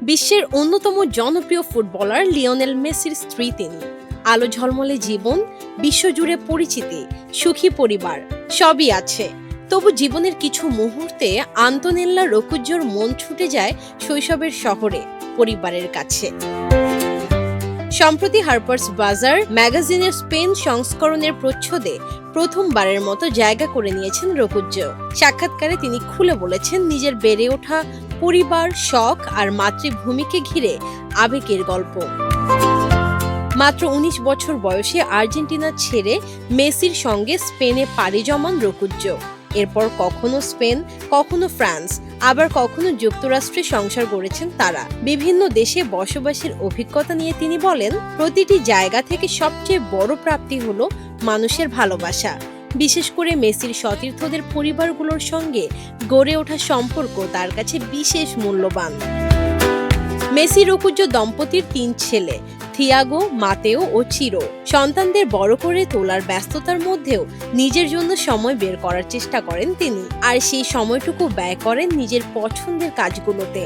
বিশ্বের অন্যতম জনপ্রিয় ফুটবলার লিওনেল মেসির স্ত্রী তিনি। আলো ঝলমলে জীবন, বিশ্বজুড়ে পরিচিতি, সুখী পরিবার সবই আছে। তবু জীবনের কিছু মুহূর্তে আন্তোনেল্লা রোকুজ্জোর মন ছুটে যায় শৈশবের শহরে, পরিবারের কাছে। সম্প্রতি হার্পার্স বাজার ম্যাগাজিনের স্পেন সংস্করণের প্রচ্ছদে প্রথমবারের মতো জায়গা করে নিয়েছেন রোকুজ্জো। সাক্ষাৎকারে তিনি খুলে বলেছেন নিজের বেড়ে ওঠা পরিবার, শখ আর মাতৃভূমিকে ঘিরে আবেগের গল্প। মাত্র ১৯ বছর বয়সে আর্জেন্টিনা ছেড়ে মেসির সঙ্গে স্পেনে পাড়ি জমান রোকুজ্জো। এরপর কখনো স্পেন, কখনো ফ্রান্স, আবার কখনো যুক্তরাষ্ট্রে সংসার গড়েছেন তারা। বিভিন্ন দেশে বসবাসের অভিজ্ঞতা নিয়ে তিনি বলেন, প্রতিটি জায়গা থেকে সবচেয়ে বড় প্রাপ্তি হলো মানুষের ভালোবাসা। বিশেষ করে মেসির সতীর্থদের পরিবারগুলোর সঙ্গে গড়ে ওঠা সম্পর্ক তার কাছে বিশেষ মূল্যবান। মেসি রোকুজ্জো দম্পতির ৩ ছেলে, থিয়াগো, মাতেও ও চিরো। সন্তানদের বড় করে তোলার ব্যস্ততার মধ্যেও নিজের জন্য সময় বের করার চেষ্টা করেন তিনি, আর সেই সময়টুকু ব্যয় করেন নিজের পছন্দের কাজগুলোতে।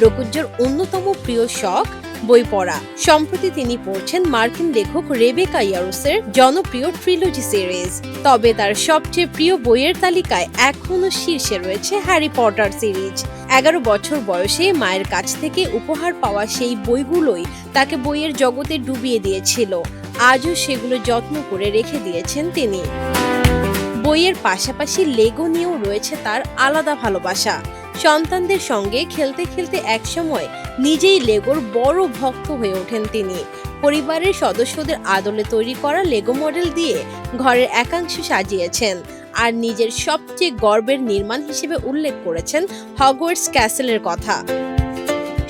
রোকুজ্জোর অন্যতম প্রিয় শখ বই পড়া। সম্প্রতি তিনি পড়ছেন মার্কিন লেখক রেবেকা ইয়ারোসের জনপ্রিয় ট্রিলজি সিরিজ। তবে তার সবচেয়ে প্রিয় বইয়ের তালিকায় এখনো শীর্ষে রয়েছে হ্যারি পটার সিরিজ। ১১ বছর বয়সে মায়ের কাছ থেকে উপহার পাওয়া সেই বইগুলোই তাকে বইয়ের জগতে ডুবিয়ে দিয়েছিল। আজও সেগুলো যত্ন করে রেখে দিয়েছেন তিনি। বইয়ের পাশাপাশি লেগো নিয়েও রয়েছে তার আলাদা ভালোবাসা। সন্তানদের সঙ্গে খেলতে খেলতে একসময় নিজেই লেগোর বড় ভক্ত হয়ে ওঠেন তিনি। পরিবারের সদস্যদের আদলে তৈরি করা লেগো মডেল দিয়ে ঘরের একাংশ সাজিয়েছেন, আর নিজের সবচেয়ে গর্বের নির্মাণ হিসেবে উল্লেখ করেছেন হগওয়ার্টস ক্যাসেলের কথা।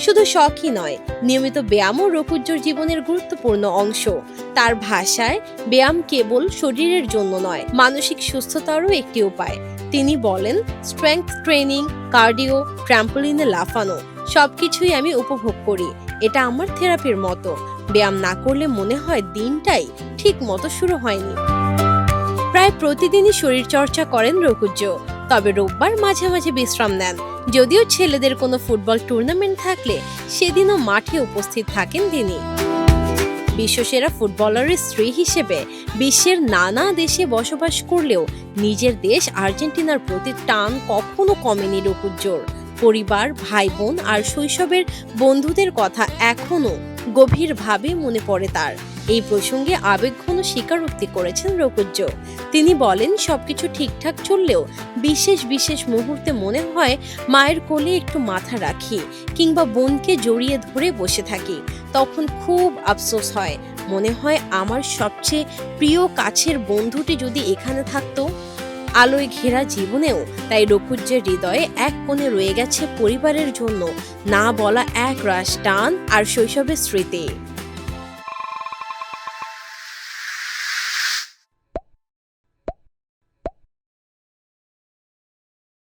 শুধু শখই নয়, নিয়মিত ব্যায়ামও রোকুজ্জোর জীবনের গুরুত্বপূর্ণ অংশ। তার ভাষায় ব্যায়াম কেবল শরীরের জন্য নয়, মানসিক সুস্থতারও একটি উপায়। তিনি বলেন, স্ট্রেংথ ট্রেনিং, কার্ডিও, ট্র্যাম্পোলিনে লাফানো সবকিছুই আমি উপভোগ করি। এটা আমার থেরাপির মতো। ব্যায়াম না করলে মনে হয় দিনটাই ঠিক মতো শুরু হয়নি। প্রায় প্রতিদিনই শরীর চর্চা করেন রোকুজ্জো, তবে রোববার মাঝে মাঝে বিশ্রাম নেন। যদিও ছেলেদের কোনো ফুটবল টুর্নামেন্ট থাকলে সেদিনও মাঠে উপস্থিত থাকেন তিনি। বিশ্বসেরা ফুটবলারের স্ত্রী হিসেবে বিশ্বের নানা দেশে বসবাস করলেও নিজের দেশ আর্জেন্টিনার প্রতি টান কখনো কমেনি রোকুজ্জোর। পরিবার, ভাই বোন আর শৈশবের বন্ধুদের কথা এখনো গভীরভাবে মনে পড়ে তার। এই প্রসঙ্গে আবেগঘন স্বীকারোক্তি করেছেন রোকুজ্জো। তিনি বলেন, সবকিছু ঠিকঠাক চললেও বিশেষ বিশেষ মুহূর্তে মনে হয় মায়ের কোলে একটু মাথা রাখি, কিংবা বোনকে জড়িয়ে ধরে বসে থাকি। তখন খুব আফসোস হয়, মনে হয় আমার সবচেয়ে প্রিয় কাছের বন্ধুটি যদি এখানে থাকতো। আলোয় ঘেরা জীবনেও তাই রোকুজ্জোর হৃদয়ে এক কোণে রয়ে গেছে পরিবারের জন্য না বলা এক রাশ টান আর শৈশবের স্মৃতি।